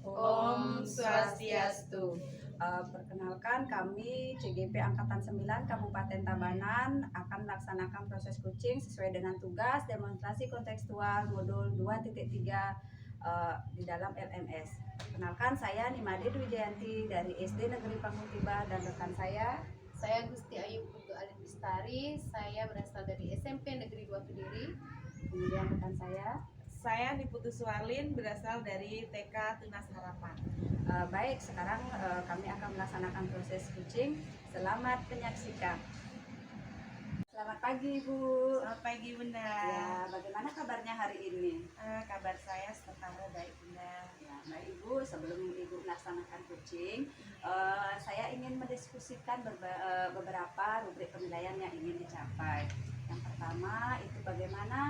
Om Swastiastu. Perkenalkan kami CGP Angkatan 9 Kabupaten Tabanan akan melaksanakan proses coaching sesuai dengan tugas demonstrasi kontekstual modul 2.3 di dalam LMS. Perkenalkan saya Nimade Dwi Jayanti dari SD Negeri Pangutiba dan rekan Saya Gusti Ayu Putu Alin Bistari. Saya berasal dari SMP Negeri 2 Kediri. kemudian rekan Saya Niputu Suarlin, berasal dari TK Tunas Harapan. Baik, sekarang kami akan melaksanakan proses coaching. Selamat menyaksikan. Selamat pagi Ibu. Selamat pagi Bunda. Ya, bagaimana kabarnya hari ini? Kabar saya setara baik Bunda. Ya, Mbak Ibu, sebelum Ibu melaksanakan coaching, saya ingin mendiskusikan beberapa rubrik penilaian yang ingin dicapai. Yang pertama itu bagaimana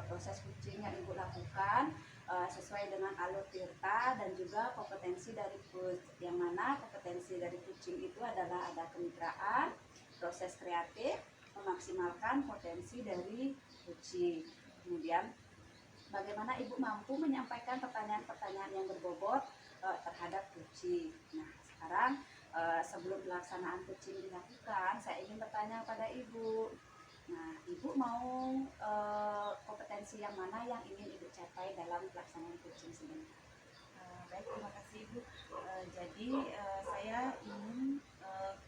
proses coaching yang Ibu lakukan sesuai dengan alur tirta dan juga kompetensi dari coach. Yang mana kompetensi dari coaching itu adalah ada kemitraan, proses kreatif, memaksimalkan potensi dari coaching. Kemudian bagaimana Ibu mampu menyampaikan pertanyaan-pertanyaan yang berbobot terhadap coaching. Nah, sekarang sebelum pelaksanaan coaching dilakukan, saya ingin bertanya pada Ibu. Nah, Ibu mau kompetensi yang mana yang ingin Ibu capai dalam pelaksanaan coaching sebentar? Baik, terima kasih Ibu. Jadi saya ingin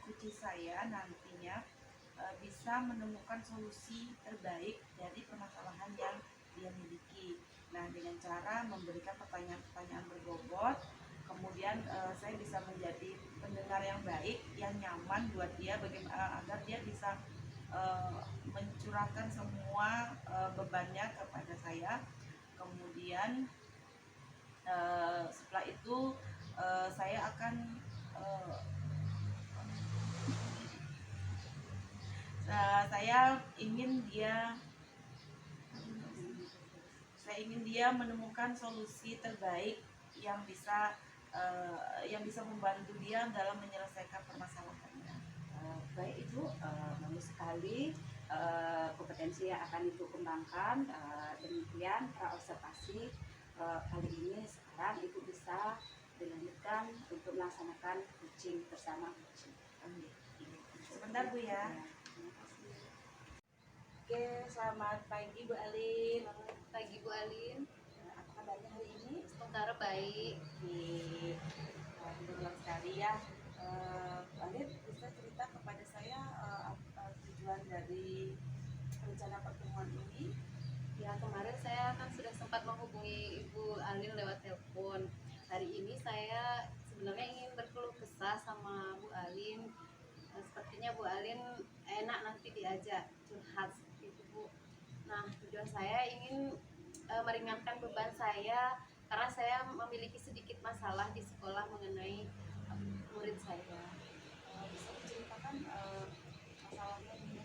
coaching saya nantinya bisa menemukan solusi terbaik dari permasalahan yang dia miliki. Nah, dengan cara memberikan pertanyaan-pertanyaan berbobot, kemudian saya bisa menjadi pendengar yang baik, yang nyaman buat dia, bagaimana agar dia bisa mencurahkan semua bebannya kepada saya. Kemudian setelah itu saya akan saya ingin dia menemukan solusi terbaik yang bisa membantu dia dalam menyelesaikan permasalahannya. Baik Ibu, bagus sekali kompetensi yang akan Ibu kembangkan. Demikian observasi kali ini. Sekarang Ibu bisa dilanjutkan untuk melaksanakan coaching bersama coaching. Sebentar Bu ya. Terima kasih. Oke, selamat pagi Bu Alin. Selamat pagi Bu Alin. Apa kabarnya hari ini? Sementara baik. Alhamdulillah sekali ya. Bu Alin bisa cerita kepada saya tujuan dari rencana pertemuan ini? Ya, kemarin saya kan sudah sempat menghubungi Ibu Alin lewat telepon. Hari ini saya sebenarnya ingin berkeluh kesah sama Bu Alin. Sepertinya Bu Alin enak nanti diajak curhat seperti itu Bu. Nah, tujuan saya ingin meringankan beban saya karena saya memiliki sedikit masalah di sekolah mengenai murid saya. Bisa diceritakan masalahnya ini?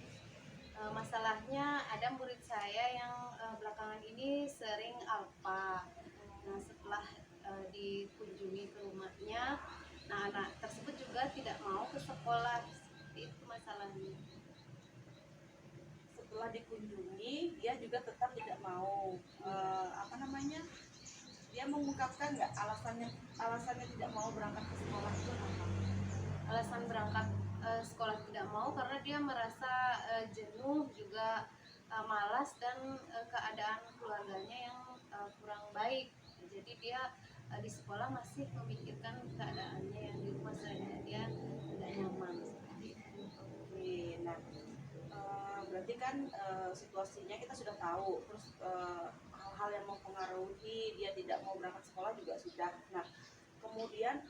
Masalahnya ada murid saya yang belakangan ini sering alpa. Nah, setelah dikunjungi ke rumahnya, nah anak tersebut juga tidak mau ke sekolah. Seperti itu masalahnya. Setelah dikunjungi dia juga tetap tidak mau dia mengungkapkan nggak alasannya tidak mau berangkat ke sekolah itu apa? Alasan berangkat sekolah tidak mau karena dia merasa jenuh, juga malas, dan keadaan keluarganya yang kurang baik. Jadi dia di sekolah masih memikirkan keadaannya yang di rumah saja, dia tidak nyaman seperti itu. Oke, nah berarti kan situasinya kita sudah tahu, terus hal-hal yang mempengaruhi dia tidak mau berangkat sekolah juga sudah. Nah, kemudian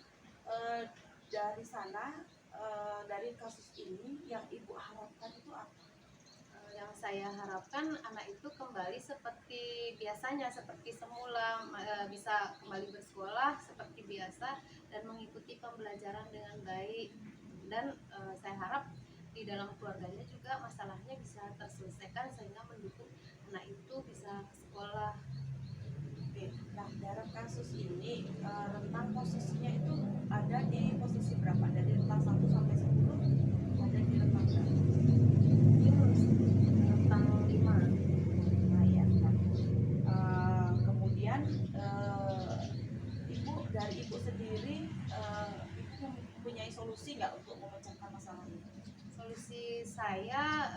dari sana, dari kasus ini yang Ibu harapkan itu apa? Yang saya harapkan anak itu kembali seperti biasanya, seperti semula, bisa kembali bersekolah seperti biasa dan mengikuti pembelajaran dengan baik. Dan saya harap di dalam keluarganya juga masalahnya bisa terselesaikan sehingga mendukung anak itu bisa ke sekolah. Oke, nah dalam kasus ini rentang posisinya itu ada di posisi berapa? Dari rentang 1 sampai 10 ada di rentang berapa? Tentang 5. Nah, ya. Nah, kemudian Ibu dari ibu sendiri, ibu mempunyai solusi nggak untuk memecahkan masalah ini? Solusi saya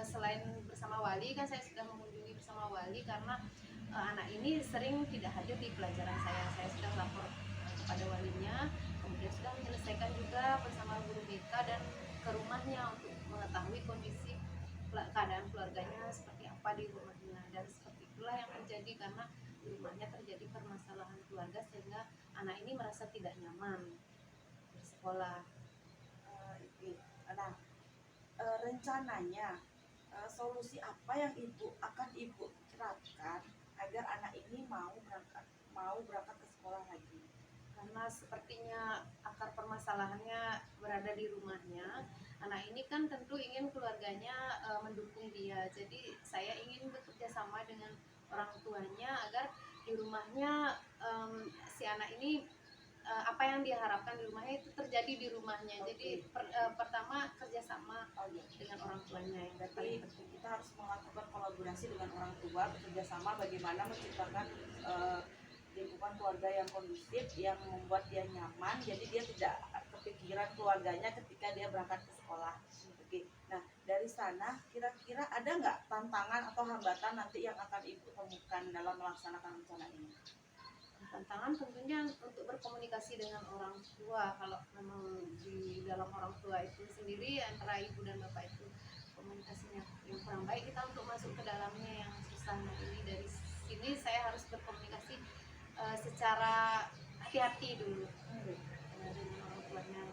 selain bersama wali, kan saya sudah mengunjungi bersama wali karena anak ini sering tidak hadir di pelajaran saya sudah lapor kepada walinya, kemudian sudah menyelesaikan juga bersama guru BK dan ke rumahnya untuk mengetahui kondisi keadaan keluarganya seperti apa di rumahnya, dan seperti itulah yang terjadi karena di rumahnya terjadi permasalahan keluarga sehingga anak ini merasa tidak nyaman bersekolah. Oke. Nah, rencananya solusi apa yang ibu terapkan agar anak ini mau berangkat ke sekolah lagi? Karena sepertinya akar permasalahannya berada di rumahnya, anak ini kan tentu ingin keluarganya mendukung dia, jadi saya ingin bekerja sama dengan orang tuanya agar di rumahnya si anak ini apa yang dia harapkan di rumahnya itu terjadi di rumahnya. Jadi pertama kerjasama dengan orang tuanya yang Berarti paling penting. kita harus melakukan kolaborasi dengan orang tua, bekerja sama bagaimana menciptakan lingkungan keluarga yang kondusif, yang membuat dia nyaman, jadi dia tidak kepikiran keluarganya ketika dia berangkat ke sekolah. Oke. Nah, dari sana kira-kira ada nggak tantangan atau hambatan nanti yang akan ibu temukan dalam melaksanakan rencana ini? Tantangan tentunya untuk berkomunikasi dengan orang tua. Kalau memang di dalam orang tua itu sendiri antara ibu dan bapak itu komunikasinya yang kurang baik, kita untuk masuk ke dalamnya yang susah. Nah, ini dari sini saya harus berkomunikasi secara hati-hati dulu dengan orang tuanya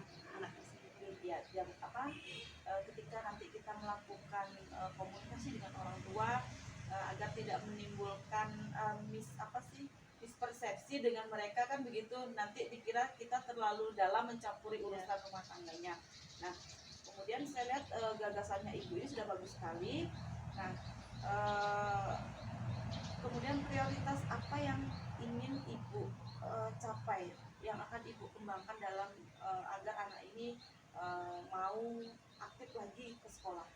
anak tersebut. Ya, yang apa ketika nanti kita melakukan komunikasi dengan orang tua agar tidak menimbulkan mispersepsi dengan mereka, kan begitu, nanti dikira kita terlalu dalam mencampuri urusan rumah tangganya. Nah, kemudian saya lihat gagasannya ibu ini sudah bagus sekali. Nah, kemudian prioritas apa yang ingin ibu capai, yang akan ibu kembangkan dalam agar anak ini mau aktif lagi ke sekolah?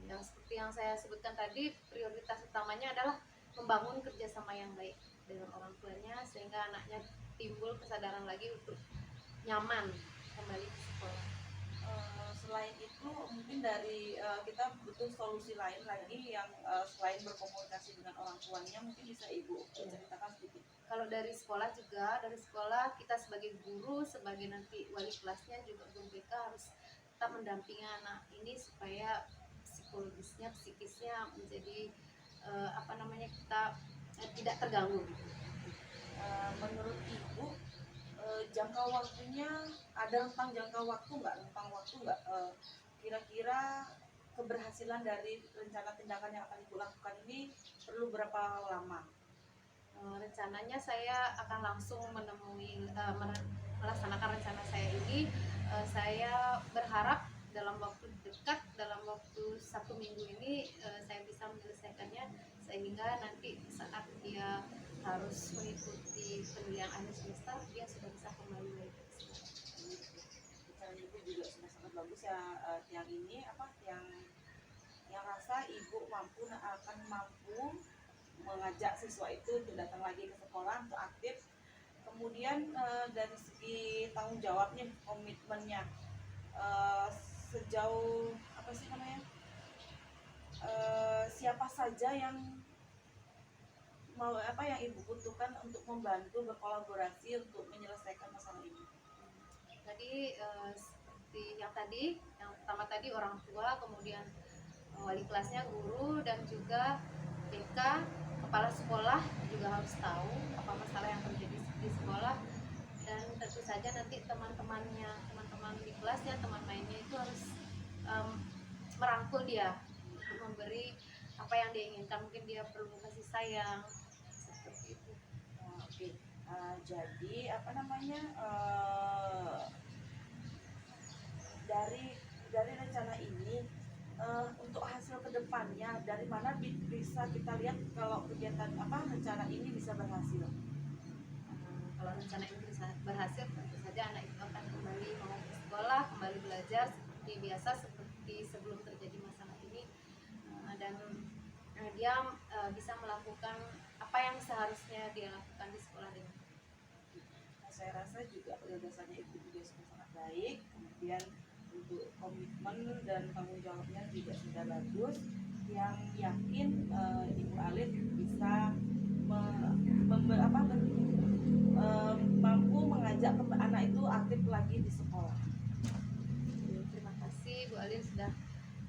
Yang seperti yang saya sebutkan tadi, prioritas utamanya adalah membangun kerjasama yang baik dengan orang tuanya sehingga anaknya timbul kesadaran lagi untuk nyaman kembali ke sekolah. Selain itu mungkin dari kita butuh solusi lain lagi yang selain berkomunikasi dengan orang tuanya, mungkin bisa ibu ceritakan sedikit. Kalau dari sekolah juga, dari sekolah kita sebagai guru, sebagai nanti wali kelasnya juga guru BK harus tetap mendampingi anak ini supaya psikologisnya, psikisnya menjadi kita tidak terganggu. Menurut ibu jangka waktunya ada jangka waktu nggak kira-kira keberhasilan dari rencana tindakan yang akan ibu lakukan ini perlu berapa lama? Rencananya saya akan langsung menemui melaksanakan rencana saya ini. Saya berharap dalam waktu dekat, dalam waktu 1 minggu ini saya bisa menyelesaikannya sehingga nanti saat dia harus mengikuti penilaian akhir semester dia sudah bisa kembali lagi ke sekolah. Bicara ibu juga sudah sangat bagus ya, yang ini yang rasa ibu akan mampu mengajak siswa itu untuk datang lagi ke sekolah untuk aktif. Kemudian dari segi tanggung jawabnya, komitmennya, sejauh siapa saja yang yang ibu butuhkan untuk membantu berkolaborasi untuk menyelesaikan masalah ini? Tadi seperti yang pertama tadi orang tua, kemudian wali kelasnya, guru, dan juga BK, kepala sekolah juga harus tahu apa masalah yang terjadi di sekolah, dan tentu saja nanti teman di kelasnya, teman mainnya itu harus merangkul dia untuk memberi apa yang dia inginkan. Mungkin dia perlu kasih sayang seperti itu. Oke. Jadi dari rencana ini untuk hasil kedepannya dari mana bisa kita lihat kalau kegiatan rencana ini bisa berhasil? Kalau rencana ini bisa berhasil, tentu saja anak itu akan kembali mau ke sekolah, kembali belajar seperti biasa, seperti sebelum terjadi masalah ini, dan dia bisa melakukan apa yang seharusnya dia lakukan di sekolah dengan. saya rasa juga gagasannya itu juga sudah sangat baik. Kemudian untuk komitmen dan tanggung jawabnya juga sudah bagus. Yang yakin Ibu Alin bisa mampu mengajak anak itu aktif lagi di sekolah. Terima kasih Bu Alin sudah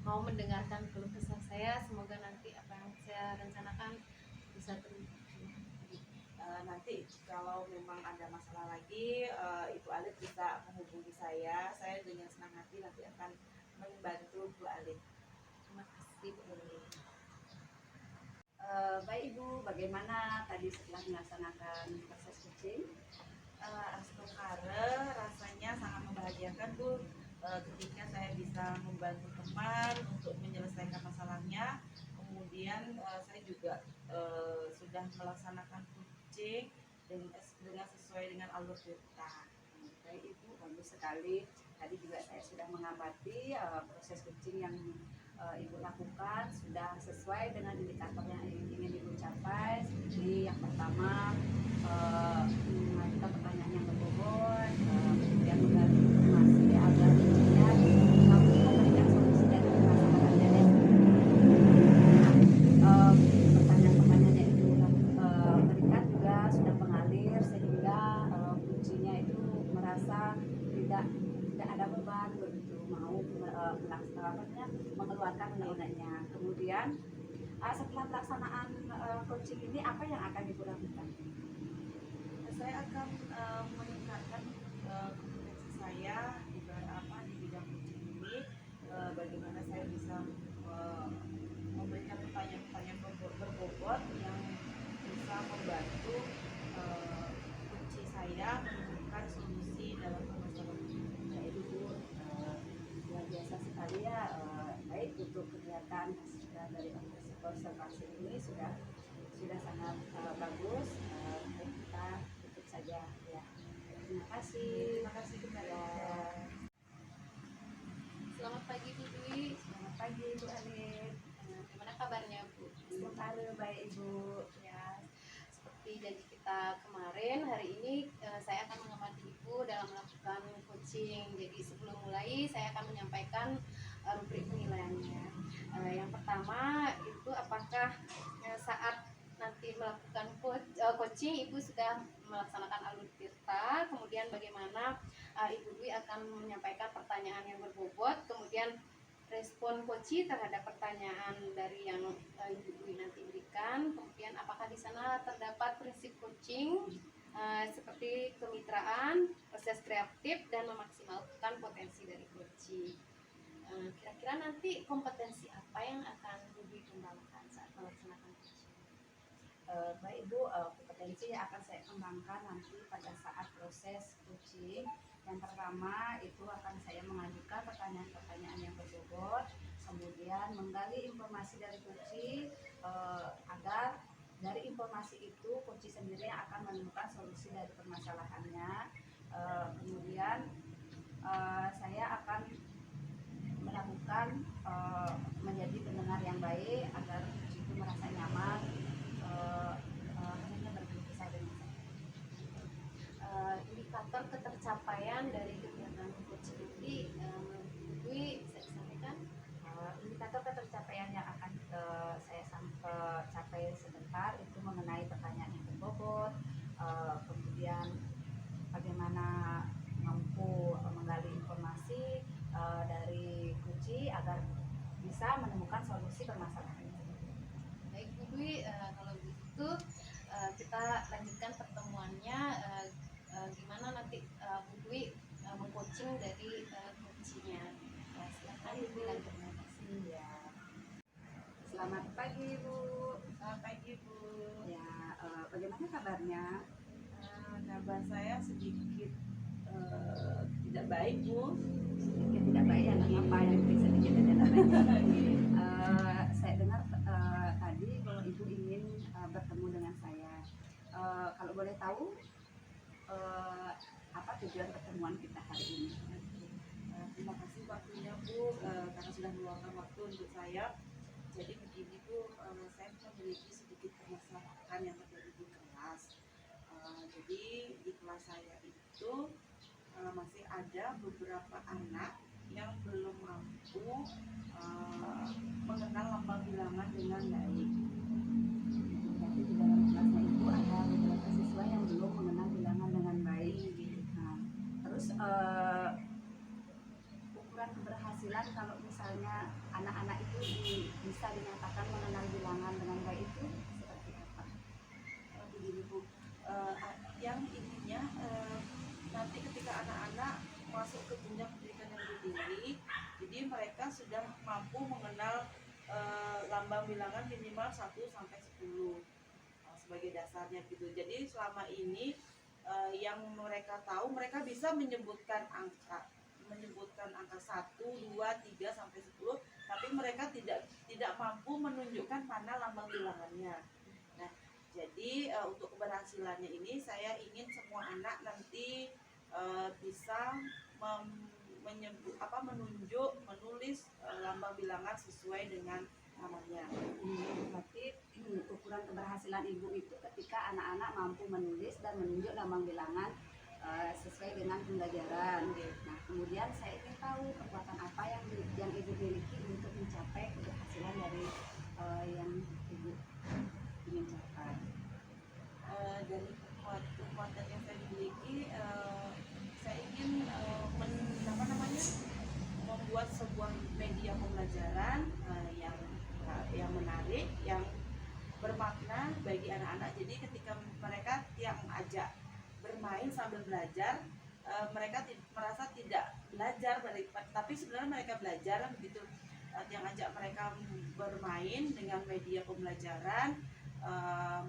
mau mendengarkan keluh kesah saya. Semoga nanti apa yang saya rencanakan bisa terwujud. Nanti kalau memang ada masalah lagi, Ibu Alin bisa menghubungi saya. Saya dengan senang hati nanti akan membantu Bu Alin. Terima kasih Bu Alin. Baik Ibu, bagaimana tadi setelah melaksanakan proses coaching? Astagfirullah, rasanya sangat membahagiakan Bu, ketika saya bisa membantu teman untuk menyelesaikan masalahnya. Kemudian saya juga sudah melaksanakan coaching dengan sesuai dengan alur cerita. Baik Ibu, bagus sekali. Tadi juga saya sudah mengamati proses coaching yang Ibu lakukan sudah sesuai dengan indikator yang ingin Ibu capai. Seperti yang pertama, mengajukan pertanyaan yang berbobot, kemudian menggali informasi agar tentunya mampu memberikan solusi dari permasalahannya. Pertanyaan-pertanyaan yang Ibu berikan juga sudah mengalir sehingga kuncinya itu merasa tidak ada beban begitu, mau melaksanakannya, mengeluarkan undang-undangnya. Kemudian setelah pelaksanaan coaching ini apa yang akan Ibu lakukan? Saya akan meningkatkan kompetensi saya di bidang coaching ini. Bagaimana saya bisa memberikan pertanyaan-pertanyaan berbobot yang bisa membantu kunci saya menemukan solusi dalam permasalahan. Ya Ibu, luar biasa sekali ya. Baik, untuk kegiatan dari observasi ini sudah sangat bagus. Baik, kita tutup saja ya. Terima kasih. Terima kasih kembali. Ya. Selamat pagi Bu Dwi. Selamat pagi Bu Alin. Gimana kabarnya Bu? Halo, baik Ibu. Ya, seperti janji kita kemarin, hari ini saya akan mengamati Ibu dalam melakukan coaching. Jadi sebelum mulai saya akan menyampaikan rubrik penilaiannya. Yang pertama itu apakah saat nanti melakukan coaching Ibu sudah melaksanakan alur tirta, kemudian bagaimana Ibu Dwi akan menyampaikan pertanyaan yang berbobot, kemudian respon coaching terhadap pertanyaan dari yang Ibu Dwi nanti berikan, kemudian apakah di sana terdapat prinsip coaching seperti kemitraan, proses kreatif, dan memaksimalkan potensi dari coaching. Kira-kira nanti kompetensi apa yang akan Ibu Dwi kembangkan saat melaksanakan coaching? Baik Ibu, kompetensi yang akan saya kembangkan nanti pada saat proses coaching. Yang pertama itu akan saya mengajukan pertanyaan-pertanyaan yang berbobot, kemudian menggali informasi dari coaching agar dari informasi itu coaching sendiri yang akan menemukan solusi dari permasalahannya. Kemudian saya akan melakukan menjadi pendengar yang baik agar coaching itu merasa nyaman hanya berkeluh kesah dengan saya. Indikator ketercapaian dari kegiatan coaching ini Dwi bisa disampaikan? Indikator ketercapaian yang akan saya capai sebentar itu mengenai pertanyaan yang berbobot, kemudian bagaimana mampu menggali informasi dari kunci agar bisa menemukan solusi permasalahan. Baik Bu Dwi, kalau begitu kita lanjutkan pertemuannya. Gimana nanti Bu Dwi mengcoaching dari coachingnya. Silakan Bu Dwi lanjutkan. Ya. Selamat pagi Bu. Selamat pagi Bu. Ya, bagaimana kabarnya? Kabar saya sedikit tidak baik Bu. Sedikit tidak baik ya, apa yang sedikit tidak baik? Saya dengar tadi kalau Ibu ingin bertemu dengan saya. Kalau boleh tahu apa tujuan pertemuan kita hari ini? Terima kasih waktunya Bu, karena sudah meluangkan waktu untuk saya. Jadi begini Bu, saya memiliki sedikit permasalahan yang terjadi di kelas. Jadi di kelas sekolah saya itu masih ada beberapa anak yang belum mampu mengenal lambang bilangan dengan baik. Berarti di dalam kelasnya itu ada beberapa siswa yang belum mengenal bilangan dengan baik. Nah, terus ukuran keberhasilan kalau misalnya anak-anak itu bisa dinyatakan mengenal bilangan dengan baik itu seperti apa? Begini Bu, yang intinya nanti ketika anak-anak masuk ke jenjang pendidikan yang lebih tinggi, jadi mereka sudah mampu mengenal lambang bilangan minimal 1 sampai 10 sebagai dasarnya gitu. Jadi selama ini yang mereka tahu, mereka bisa menyebutkan angka 1, 2, 3 sampai 10, tapi mereka tidak mampu menunjukkan mana lambang bilangannya. Nah, jadi untuk keberhasilannya ini saya ingin semua anak nanti bisa menunjuk, menulis lambang bilangan sesuai dengan namanya. Berarti ukuran keberhasilan ibu itu ketika anak-anak mampu menulis dan menunjuk lambang bilangan sesuai dengan pembelajaran. Nah, kemudian saya ingin tahu kekuatan apa yang ibu miliki untuk mencapai keberhasilan dari yang ibu ingin capai. Dari kekuatan yang saya miliki, saya ingin membuat sebuah media pembelajaran yang menarik, yang bermakna bagi anak-anak. Jadi ketika mereka yang ajak bermain sambil belajar, mereka merasa tidak belajar, tapi sebenarnya mereka belajar begitu. Yang ajak mereka bermain dengan media pembelajaran,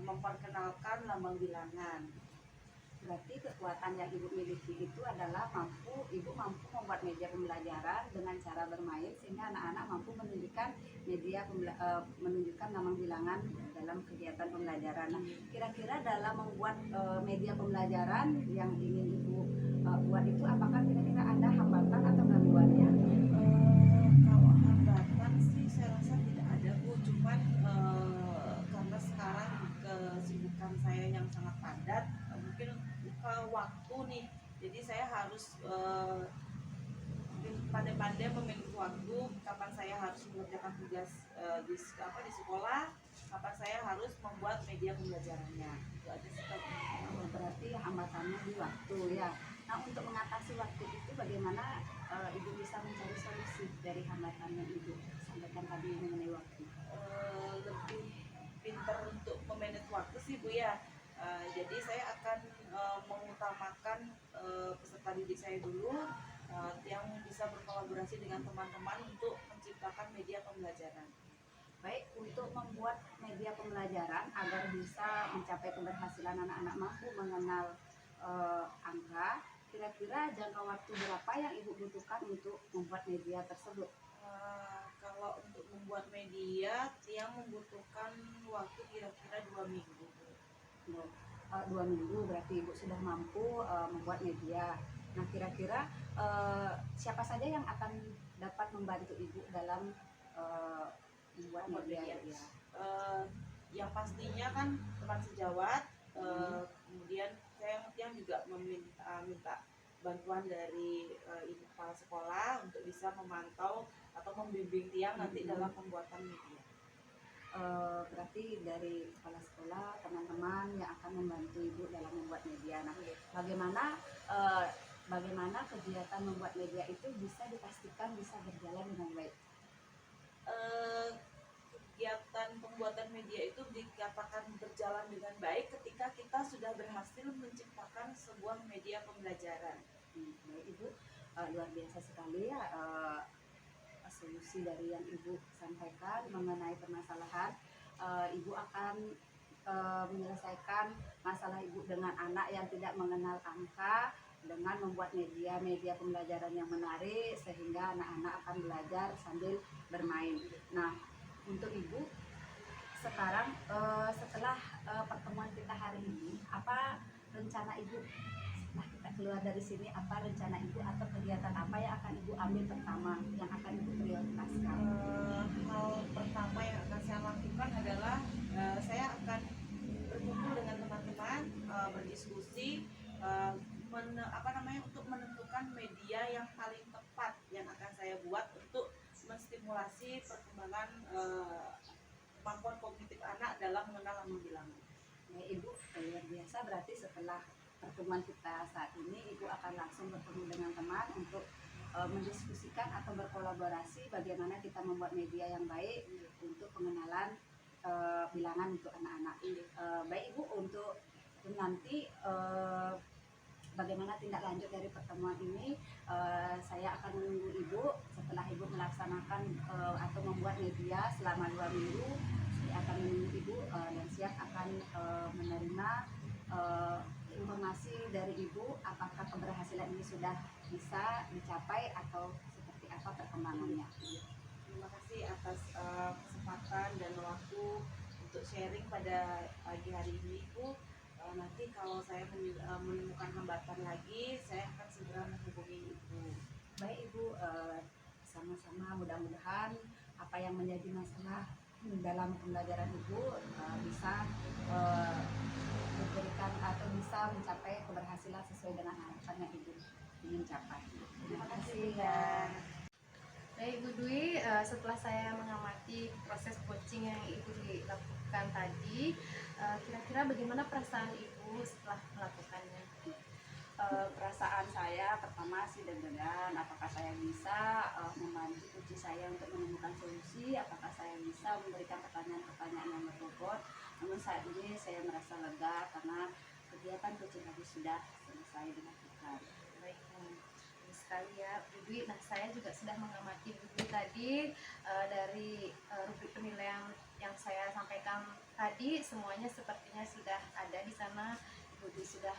memperkenalkan lambang bilangan. Berarti kekuatan yang ibu miliki itu adalah ibu mampu membuat media pembelajaran dengan cara bermain sehingga anak-anak mampu menunjukkan menunjukkan lambang bilangan dalam kegiatan pembelajaran. Nah, kira-kira dalam membuat media pembelajaran yang ingin ibu buat itu, apakah kira-kira ada hambatan atau gangguannya? Kalau hambatan sih saya rasa tidak ada Bu, cuman karena sekarang kesibukan saya yang sangat padat, mungkin waktu nih, jadi saya harus pandai-pandai memilih waktu kapan saya harus mengerjakan tugas di sekolah, kapan saya harus membuat media pembelajarannya. Itu aja sih. Berarti hambatannya di waktu ya. Nah, untuk mengatasi waktu itu bagaimana ibu bisa mencari solusi dari hambatan yang ibu sampaikan tadi mengenai waktu? Lebih pintar untuk memanage waktu sih Bu ya. Jadi saya akan mengutamakan peserta didik saya dulu, yang bisa berkolaborasi dengan teman-teman untuk menciptakan media pembelajaran. Baik, untuk membuat media pembelajaran agar bisa mencapai keberhasilan anak-anak mampu mengenal angka, kira-kira jangka waktu berapa yang ibu butuhkan untuk membuat media tersebut? Kalau untuk membuat media yang membutuhkan waktu kira-kira 2 minggu. 2 minggu berarti ibu sudah mampu membuat media. Nah, kira-kira siapa saja yang akan dapat membantu ibu dalam membuat media? Yang pastinya kan teman sejawat, kemudian saya juga minta bantuan dari ibu kepala sekolah untuk bisa memantau atau membimbing Tiang nanti dalam pembuatan media. Berarti dari kepala sekolah, teman-teman yang akan membantu ibu dalam membuat media. Nah, bagaimana kegiatan membuat media itu bisa dipastikan bisa berjalan dengan baik? Kegiatan pembuatan media itu dikatakan berjalan dengan baik ketika kita sudah berhasil menciptakan sebuah media pembelajaran. Baik Ibu, luar biasa sekali ya solusi dari yang Ibu sampaikan mengenai permasalahan. Ibu akan menyelesaikan masalah Ibu dengan anak yang tidak mengenal angka dengan membuat media pembelajaran yang menarik sehingga anak-anak akan belajar sambil bermain. Nah, untuk Ibu sekarang setelah pertemuan kita hari ini, apa rencana Ibu setelah kita keluar dari sini? Apa rencana Ibu atau kegiatan apa yang akan Ibu ambil pertama, yang akan Ibu prioritaskan? Hal pertama yang akan saya lakukan adalah saya akan berkumpul dengan teman-teman, berdiskusi untuk menentukan media yang paling tepat yang akan saya buat untuk menstimulasi perkembangan kemampuan kognitif anak dalam mengenal dan membilangan. Nah, Ibu luar biasa, berarti setelah pertemuan kita saat ini Ibu akan langsung bertemu dengan teman untuk mendiskusikan atau berkolaborasi bagaimana kita membuat media yang baik untuk pengenalan bilangan untuk anak-anak. Baik Ibu, untuk nanti bagaimana tindak lanjut dari pertemuan ini, saya akan menunggu Ibu setelah Ibu melaksanakan atau membuat media selama 2 minggu. Saya akan menunggu Ibu dan siap akan menerima informasi dari Ibu apakah keberhasilan ini sudah bisa dicapai atau seperti apa perkembangannya. Terima kasih atas kesempatan dan waktu untuk sharing pada pagi hari ini, Ibu. Nanti kalau saya menemukan hambatan lagi, saya akan segera menghubungi Ibu. Baik Ibu, sama-sama mudah-mudahan apa yang menjadi masalah dalam pembelajaran Ibu bisa diberikan atau bisa mencapai keberhasilan sesuai dengan harapan yang Ibu ingin capai. Terima kasih ya. Baik Bu Dwi, setelah saya mengamati proses coaching yang Ibu dilakukan tadi, kira-kira bagaimana perasaan Ibu setelah melakukannya? Perasaan saya pertama sih deg-degan, apakah saya bisa membantu coach saya untuk menemukan solusi, apakah saya bisa memberikan pertanyaan-pertanyaan yang berbobot. Namun saat ini saya merasa lega karena kegiatan coaching tadi sudah selesai dilakukan. Baik, bagus sekali ya Bu Dwi. Nah, saya juga sudah mengamati Bu Dwi tadi, dari rubrik penilaian yang saya sampaikan tadi, semuanya sepertinya sudah ada di sana. Bu Dwi sudah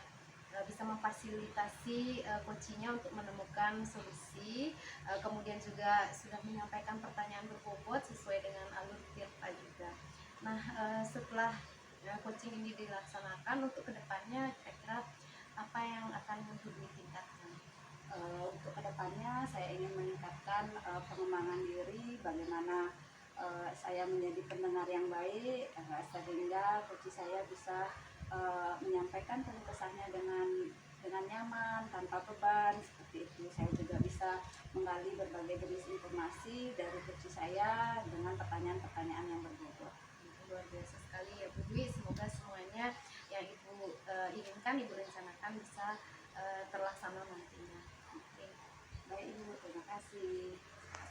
bisa memfasilitasi coachingnya untuk menemukan solusi, kemudian juga sudah menyampaikan pertanyaan berbobot sesuai dengan alur tirta juga. Nah, setelah coaching ini dilaksanakan, untuk kedepannya kira-kira apa yang akan Bu Dwi tingkatkan? Untuk kedepannya saya ingin meningkatkan pengembangan diri, bagaimana saya menjadi pendengar yang baik sehingga coach saya bisa menyampaikan keluh kesahnya dengan nyaman tanpa beban seperti itu. Saya juga bisa menggali berbagai jenis informasi dari coach saya dengan pertanyaan-pertanyaan yang berbobot. Luar biasa sekali ya Bu Dwi. Semoga semuanya yang Ibu inginkan, Ibu rencanakan bisa terlaksana nantinya. Oke. Baik Ibu, terima kasih.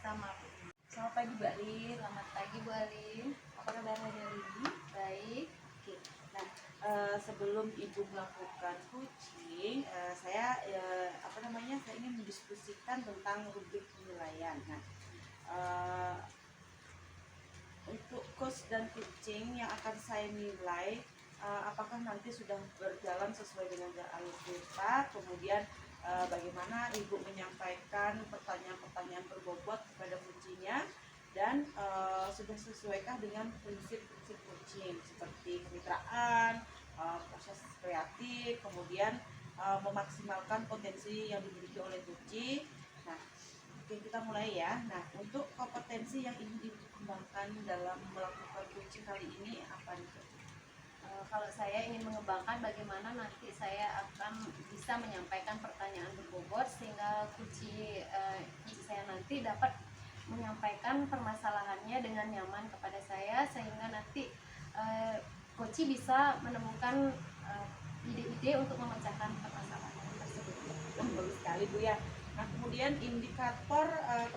Sama Bu. Selamat pagi, Bu Alin. Selamat pagi Bu Alin. Apa kabar hari ini? Baik. Oke. Nah, sebelum Ibu melakukan coaching, saya saya ingin mendiskusikan tentang rubrik penilaian. Nah, untuk coach dan coaching yang akan saya nilai, apakah nanti sudah berjalan sesuai dengan alur cerita, kemudian bagaimana Ibu menyampaikan pertanyaan-pertanyaan berbobot kepada coachingnya, dan sudah sesuaikah dengan prinsip-prinsip coaching seperti kemitraan, proses kreatif, kemudian memaksimalkan potensi yang dimiliki oleh coaching. Nah, oke, kita mulai ya. Nah, untuk kompetensi yang ingin dikembangkan dalam melakukan coaching kali ini apa nih? Kalau saya ingin mengembangkan bagaimana nanti saya akan bisa menyampaikan pertanyaan berbobot sehingga kunci saya nanti dapat menyampaikan permasalahannya dengan nyaman kepada saya, sehingga nanti coach bisa menemukan ide-ide untuk memecahkan permasalahan tersebut. Bagus sekali Bu ya. Nah, kemudian indikator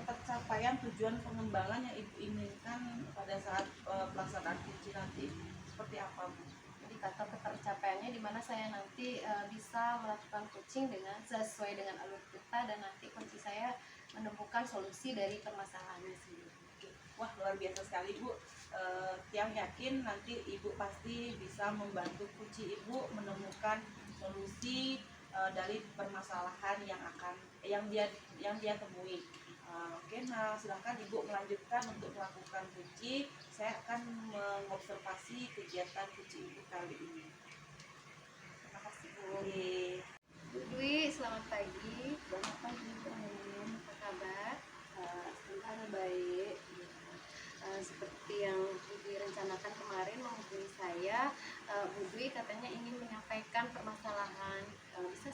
pencapaian tujuan pengembangan yang Ibu inginkan pada saat pelaksanaan coaching nanti seperti apa Bu? Indikator ketercapaiannya di mana saya nanti bisa melakukan coaching dengan sesuai dengan alur kita, dan nanti kunci saya menemukan solusi dari permasalahannya sendiri. Wah, luar biasa sekali Bu. Yang yakin nanti Ibu pasti bisa membantu kunci Ibu menemukan solusi dari permasalahan yang dia temui. Oke, nah silahkan Ibu melanjutkan untuk melakukan kunci. Saya akan mengobservasi kegiatan kunci Ibu kali ini. Terima kasih Bu. Bu Dwi, selamat pagi. Selamat pagi Bu Alin. Apa kabar? Sebentar baik. Seperti yang Bu Dwi rencanakan kemarin menghubungi saya, Bu Dwi katanya ingin menyampaikan permasalahan. Bisa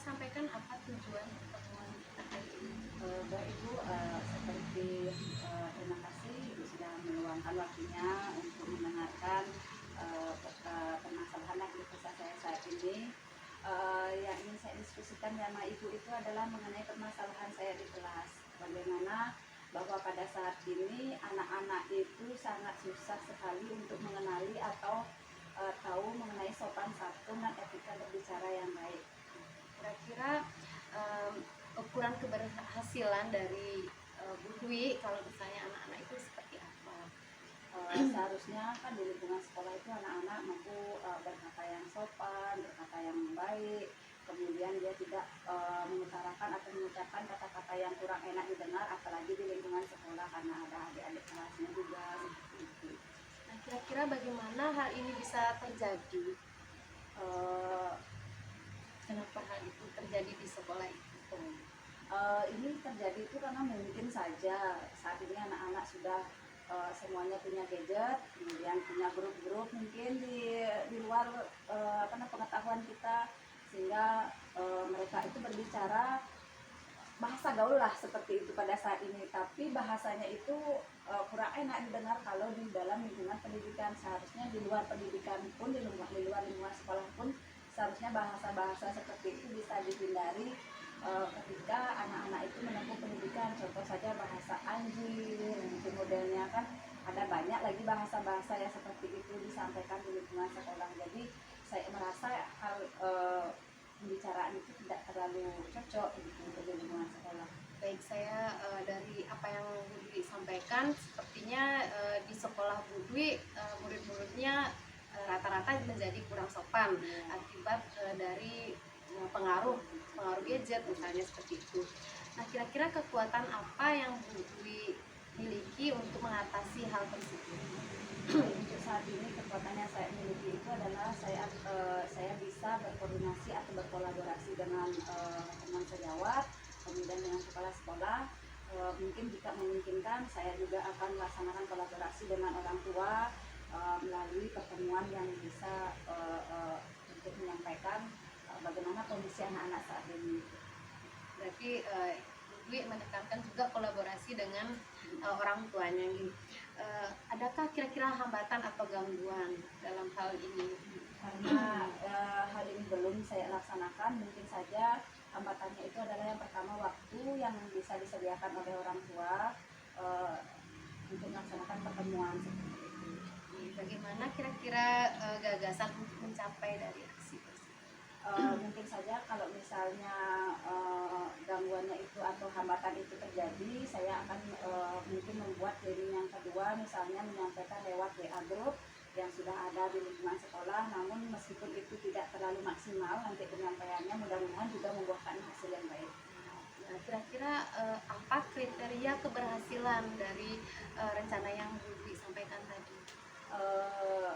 tujuan pertemuan kita kali ini? Baik Ibu, seperti terima kasih Ibu sudah meluangkan waktunya untuk mendengarkan permasalahan yang kisah saya saat ini. Yang ingin saya diskusikan sama Ibu itu adalah mengenai permasalahan saya di kelas. Bagaimana bahwa pada saat ini anak-anak itu sangat susah sekali untuk mengenali atau tahu mengenai sopan santun dan etika berbicara yang baik. Kira-kira ukuran keberhasilan dari Bu Dwi kalau misalnya anak-anak itu seperti apa? Seharusnya kan di lingkungan sekolah itu anak-anak mampu berkata yang sopan, berkata yang baik, kemudian dia tidak mengutarakan atau mengucapkan kata-kata yang kurang enak didengar, apalagi di lingkungan sekolah karena ada adik-adik kelasnya juga seperti itu. Nah, kira-kira bagaimana hal ini bisa terjadi? Eh, Kenapa hal itu terjadi di sekolah itu? ini terjadi itu karena mungkin saja saat ini anak-anak sudah semuanya punya gadget, kemudian punya grup-grup mungkin di luar pengetahuan kita, sehingga mereka itu berbicara bahasa gaul lah seperti itu pada saat ini, tapi bahasanya itu kurang enak didengar kalau di dalam lingkungan pendidikan. Seharusnya di luar pendidikan pun, di luar lingkungan sekolah pun, seharusnya bahasa-bahasa seperti itu bisa dihindari ketika anak-anak itu menempuh pendidikan. Contoh saja bahasa anjing, mungkin modelnya kan ada banyak lagi bahasa-bahasa yang seperti itu disampaikan di lingkungan sekolah. Jadi saya merasa hal pembicaraan itu tidak terlalu cocok gitu untuk di lingkungan sekolah. Baik, saya dari apa yang Bu Dwi sampaikan, sepertinya di sekolah Bu Dwi murid-muridnya rata-rata menjadi kurang sopan akibat dari pengaruh gadget misalnya seperti itu. Nah, kira-kira kekuatan apa yang Bu Dwi miliki untuk mengatasi hal tersebut? Untuk saat ini kekuatan yang saya miliki itu adalah saya bisa berkoordinasi atau berkolaborasi dengan teman sejawat, kemudian dengan kepala sekolah. Mungkin jika memungkinkan saya juga akan melaksanakan kolaborasi dengan orang tua melalui pertemuan yang bisa untuk menyampaikan bagaimana kondisi anak-anak saat ini. Berarti Bu Dwi menekankan juga kolaborasi dengan orang tuanya gitu. Adakah kira-kira hambatan atau gangguan dalam hal ini? Karena hal ini belum saya laksanakan, mungkin saja hambatannya itu adalah yang pertama waktu yang bisa disediakan oleh orang tua untuk melaksanakan pertemuan seperti itu. Bagaimana kira-kira gagasan untuk mencapai dari aksi tersebut? Mungkin saja kalau misalnya gangguannya itu atau hambatan itu terjadi, saya akan mungkin membuat link yang kedua, misalnya menyampaikan lewat WA group yang sudah ada di lingkungan sekolah. Namun meskipun itu tidak terlalu maksimal nanti penyampaiannya, mudah-mudahan juga membuahkan hasil yang baik. Nah, kira-kira apa kriteria keberhasilan dari rencana yang Bu Dwi sampaikan tadi?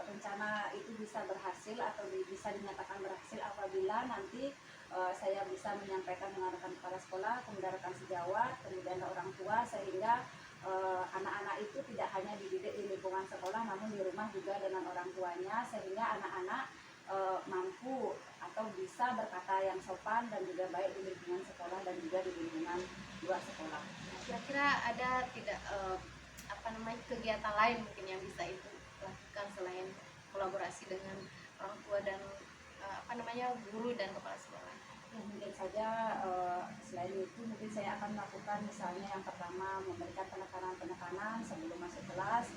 Rencana itu bisa berhasil atau bisa dinyatakan berhasil apabila nanti saya bisa menyampaikan dengan rekan kepala sekolah, kemudian rekan sejawat, kemudian orang tua, sehingga anak-anak itu tidak hanya dididik di lingkungan sekolah namun di rumah juga dengan orang tuanya, sehingga anak-anak mampu atau bisa berkata yang sopan dan juga baik di lingkungan sekolah dan juga di lingkungan luar sekolah. Kira-kira ada tidak kegiatan lain mungkin yang bisa itu lakukan selain kolaborasi dengan orang tua dan guru dan kepala sekolah? Ya, mungkin saja selain itu mungkin saya akan melakukan misalnya yang pertama memberikan penekanan sebelum masuk kelas.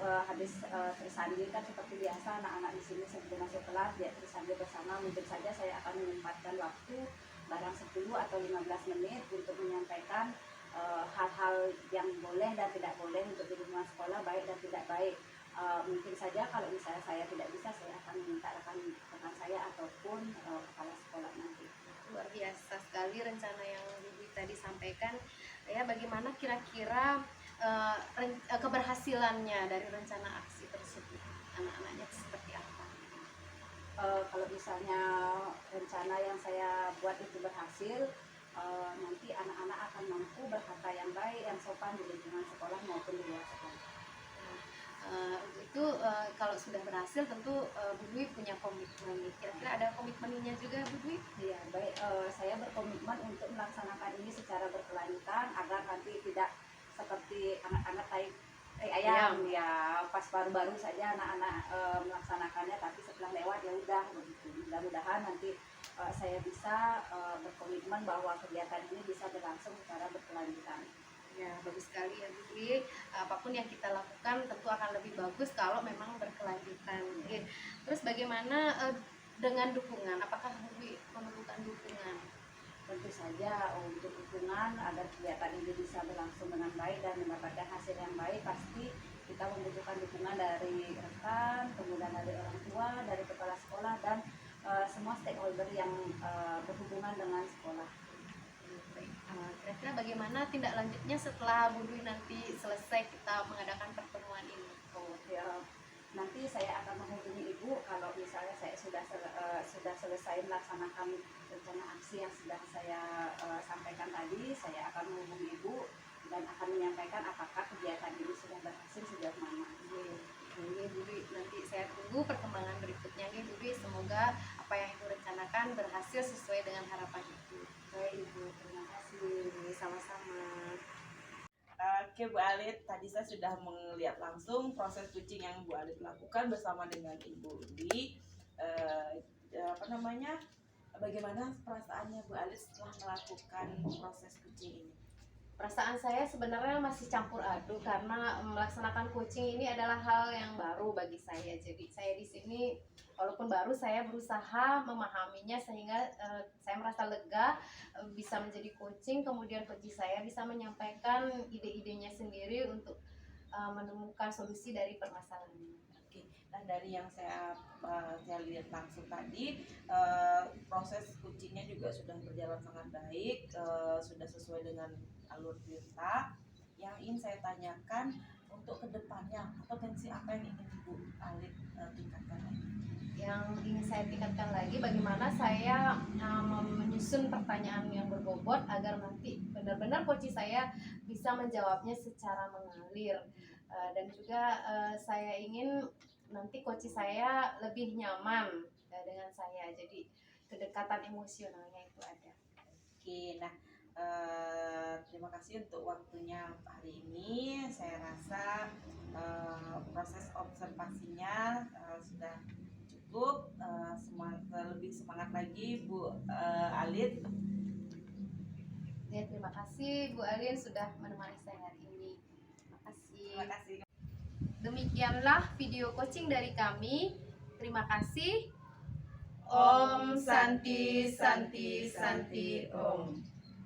Habis tersandi kan seperti biasa anak-anak di sini sebelum masuk kelas dia tersandi bersama. Mungkin saja saya akan menyempatkan waktu barang 10 atau 15 menit untuk menyampaikan hal-hal yang boleh dan tidak boleh untuk di lingkungan sekolah, baik dan tidak baik. Mungkin saja kalau misalnya saya tidak bisa, saya akan meminta rekan saya ataupun kepala sekolah nanti. Luar biasa sekali rencana yang Bibi tadi sampaikan. Ya, bagaimana kira-kira keberhasilannya dari rencana aksi tersebut? Anak-anaknya seperti apa? Kalau misalnya rencana yang saya buat itu berhasil, nanti anak-anak akan mampu berkata yang baik, yang sopan di lingkungan sekolah maupun di luar sekolah. Kalau sudah berhasil tentu Bu Dwi punya komitmen. Kira-kira ada komitmennya juga Bu Dwi? Iya, baik. saya berkomitmen untuk melaksanakan ini secara berkelanjutan agar nanti tidak seperti anak-anak ayam ya, pas baru-baru saja anak-anak melaksanakannya, tapi setelah lewat ya udah begitu. Mudah-mudahan nanti saya bisa berkomitmen bahwa kegiatan ini bisa berlangsung secara berkelanjutan. Ya, bagus sekali ya Bu Dwi. Apapun yang kita lakukan tentu akan lebih bagus kalau memang berkelanjutan. Oke. Terus bagaimana dengan dukungan? Apakah Bu Dwi memerlukan dukungan? Tentu saja untuk dukungan agar kegiatan ini bisa berlangsung dengan baik dan mendapatkan hasil yang baik, pasti kita membutuhkan dukungan dari rekan, kemudian dari orang tua, dari kepala sekolah, dan semua stakeholder yang berhubungan dengan sekolah. Kira-kira bagaimana tindak lanjutnya setelah Bu Dwi nanti selesai kita mengadakan pertemuan ini? Ya, nanti saya akan menghubungi Ibu kalau misalnya saya sudah selesai melaksanakan rencana aksi yang sudah saya sampaikan tadi. Saya akan menghubungi Ibu dan akan menyampaikan apakah kegiatan ini sudah berhasil sejauh mana. Ini Bu Dwi, nanti saya tunggu perkembangan berikutnya nih Bu Dwi. Semoga apa yang Ibu rencanakan berhasil sesuai dengan harapan Ibu. Baik Ibu, terima kasih. Sama-sama. Oke Bu Alit, tadi saya sudah melihat langsung proses kucing yang Bu Alit lakukan bersama dengan Ibu Dwi. Bagaimana perasaannya Bu Alit setelah melakukan proses kucing ini? Perasaan saya sebenarnya masih campur aduk karena melaksanakan coaching ini adalah hal yang baru bagi saya. Jadi saya di sini walaupun baru, saya berusaha memahaminya sehingga saya merasa lega bisa menjadi coaching. Kemudian coach saya bisa menyampaikan ide-idenya sendiri untuk menemukan solusi dari permasalahan ini. Oke, nah dari yang saya lihat langsung tadi, proses coachingnya juga sudah berjalan sangat baik, sudah sesuai dengan alur perintah. Yang ingin saya tanyakan untuk kedepannya, potensi apa yang ingin Ibu Alit tingkatkan lagi? Yang ingin saya tingkatkan lagi, bagaimana saya menyusun pertanyaan yang berbobot agar nanti benar-benar coach saya bisa menjawabnya secara mengalir. Dan juga saya ingin nanti coach saya lebih nyaman dengan saya, jadi kedekatan emosionalnya itu ada. Oke, nah terima kasih untuk waktunya hari ini. Saya rasa proses observasinya sudah cukup. Lebih semangat lagi Bu Alit. Ya, terima kasih Bu Alin sudah menemani saya hari ini. Terima kasih. Terima kasih. Demikianlah video coaching dari kami. Terima kasih. Om Santi Santi Santi Om.